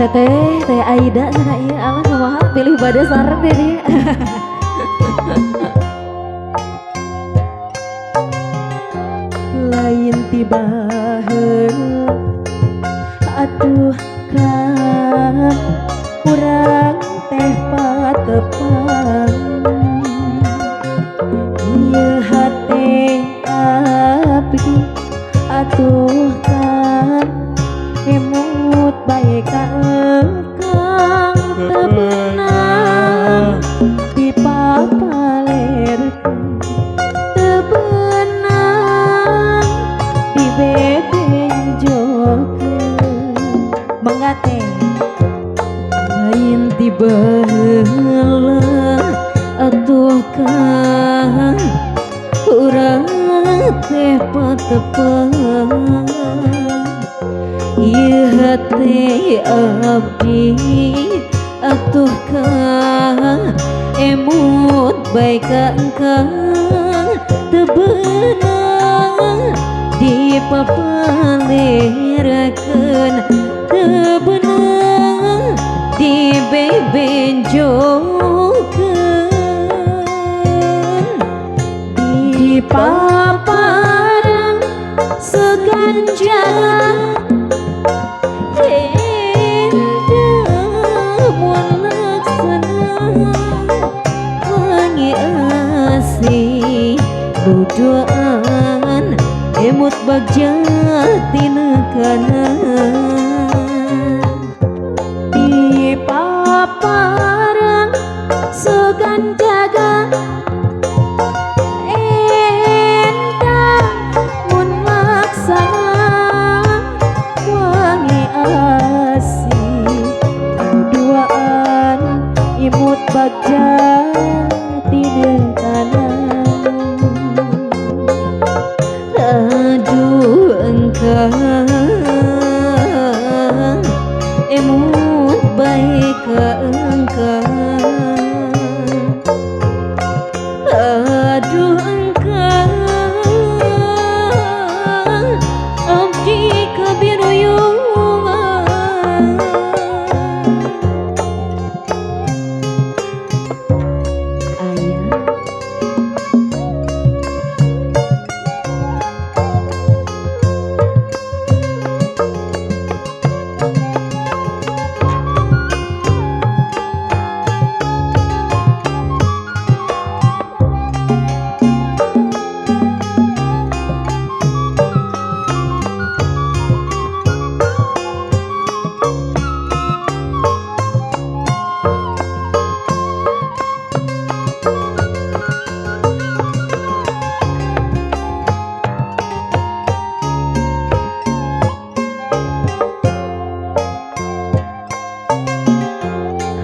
Teh Aida sana ieu alah kumaha pilih bade sareng deh dia. Lain tibaheun atuh kan urang teh patepang ieu hate abdi atuh kan emut bae ka engkang teu beunang dipapalerkeun teu beunang dibebenjokeun mangga teh lain tiba heula atuh kan urang teh patepang ieu hate abdi atuh kan emut bae ka engkang teu beunang dipapalerkeun teu beunang dibebenjokeun dipaparang seganjaran endah mun laksana wangi asih duduan emut bagja tinekana dipaparang segan jaga endah mun laksana wangi asih duduan imut bagja tinekana aduh engkang emut baik ke engkang aduh engkang abdi kabiruyungan ayah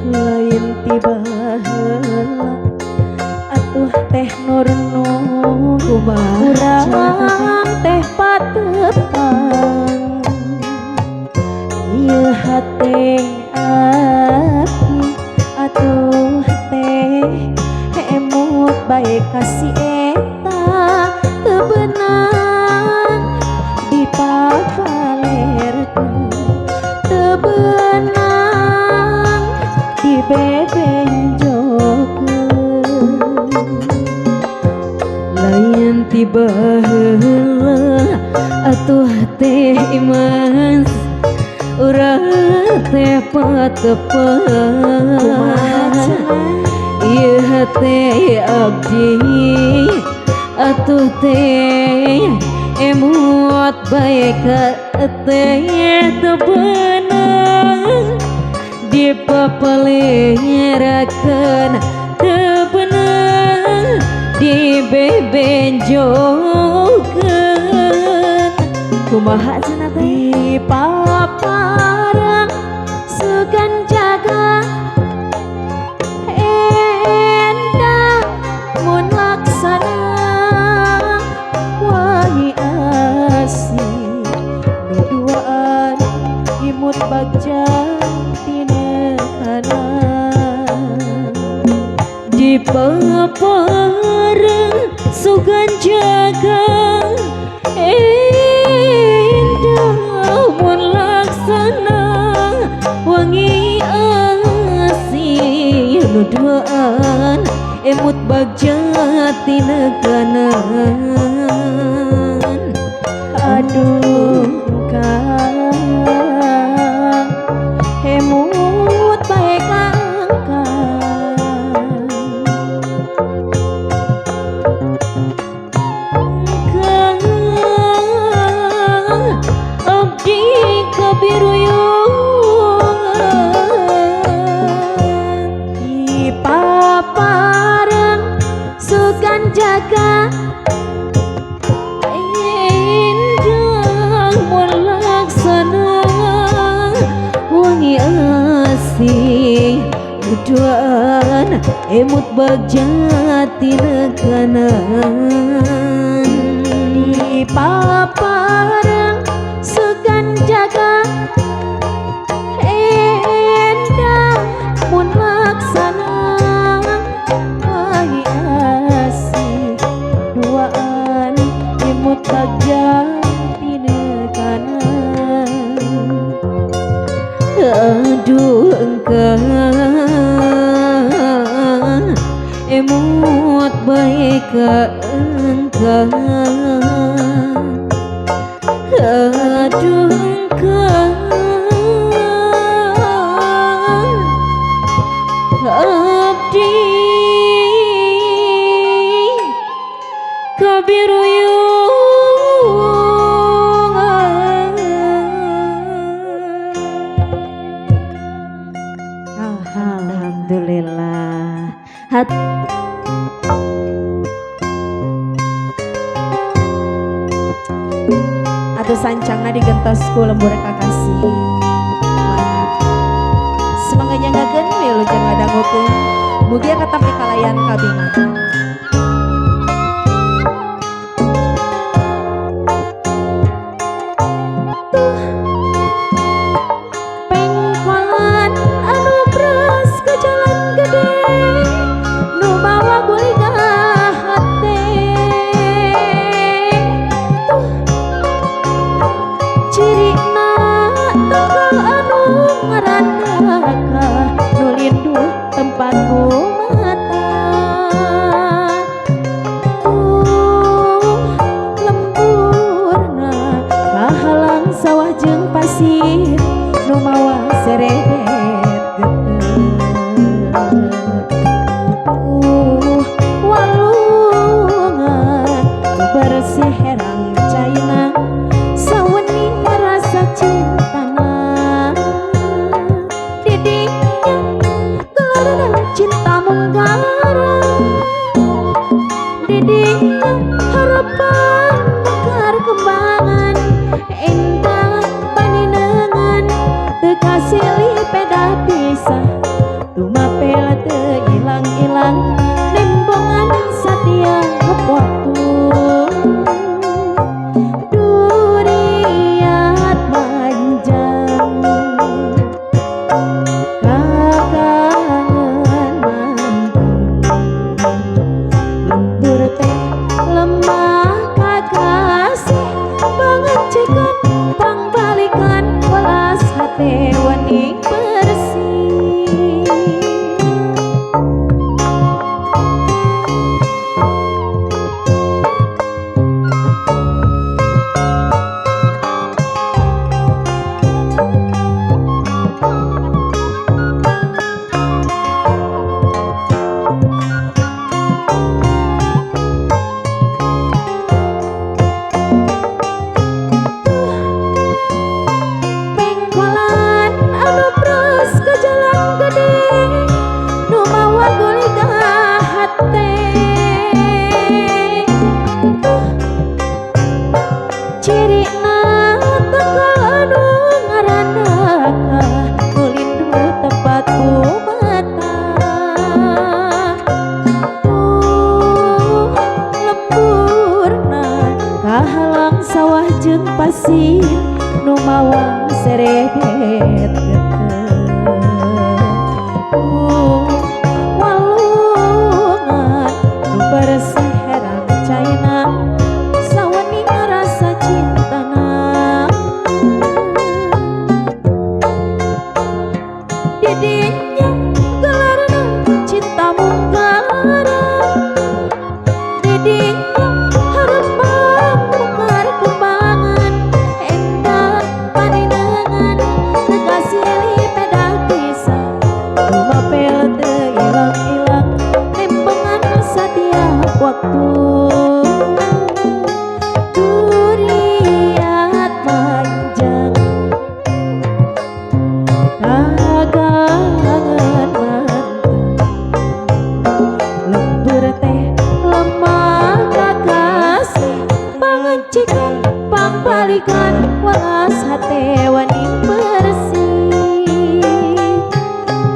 lain tiba heula atuh teh nurnu urang teh patepang ieu hate abdi atuh teh emut bae kasih eta teu beunang dipapalerkeun teu beunang dibebenjokeun lain tiba heula atuh teh iman urang teh patepang ieu hate abdi atuh teh emut bae ka teh teu beunang dipapalerkeun teu beunang dibebenjokeun kumaha cenah teh dipaparang segan jaga endah mun laksana wangi asih duduan imut bagja tinekana dipaparang sugan jaga endah mun laksana wangi duaan emut bagja tinekanan aduh kang emut baik langkah kang abdi kabiruyungan di paparang sugan jaga injang mulaksana wangi asih duaan emut bagja tinekanan di paparang sugan jaga endang mun laksana wangi asih duaan emut bagja tinekanan aduh engkang emut baik engkang aduh engkang abdi kabiruyungan. Alhamdulillah. Atau sancangna digentos ku lembur kakasih. Semoga nyanggakeun milu jeung ngadangukeun. Mugia katampi kalayan kabingan. Pengkolan anu bras ke jalan gede nu mawa guliga hate cirina tanggal anu ngarandaka nu linduh tempatku mata lemburna kahalang sawah jeung pasir nu mawa seredet walungan bersih herang caina sawening rasa cintana didingnya gelarna cinta munggarang didingnya harapan mekar kembangan endah paninengan teka silih peda pisah tumapel teu ilang-ilang nembongan satia waktu duriat panjang kakangen mantung lembur teh lemah kakasih pangecekan pangbalikan welas hate waning bersih pengkolan anu bras ke jalan gede nu mawa guliga hate cirina tanggal anu ngarandaka nu linduh tempatku mata lemburna kahalang sawah jeung pasir nu mawa seredet walungan nu bersih herang caina sawening rasa cintana didinya gelarna cinta balikan walas hate wani bersih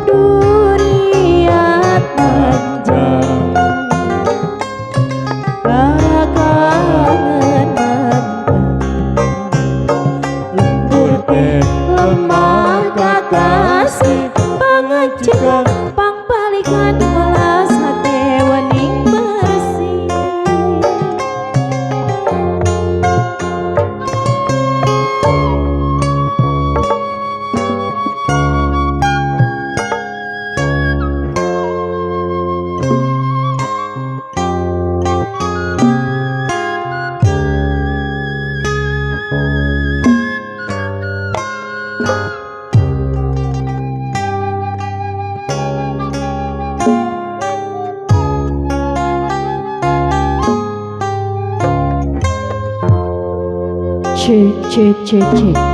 duriat panjang kakangen lembur teh lemah kakasih pangecegah pang balikan walas hate wani bersih. Cek cek cek cek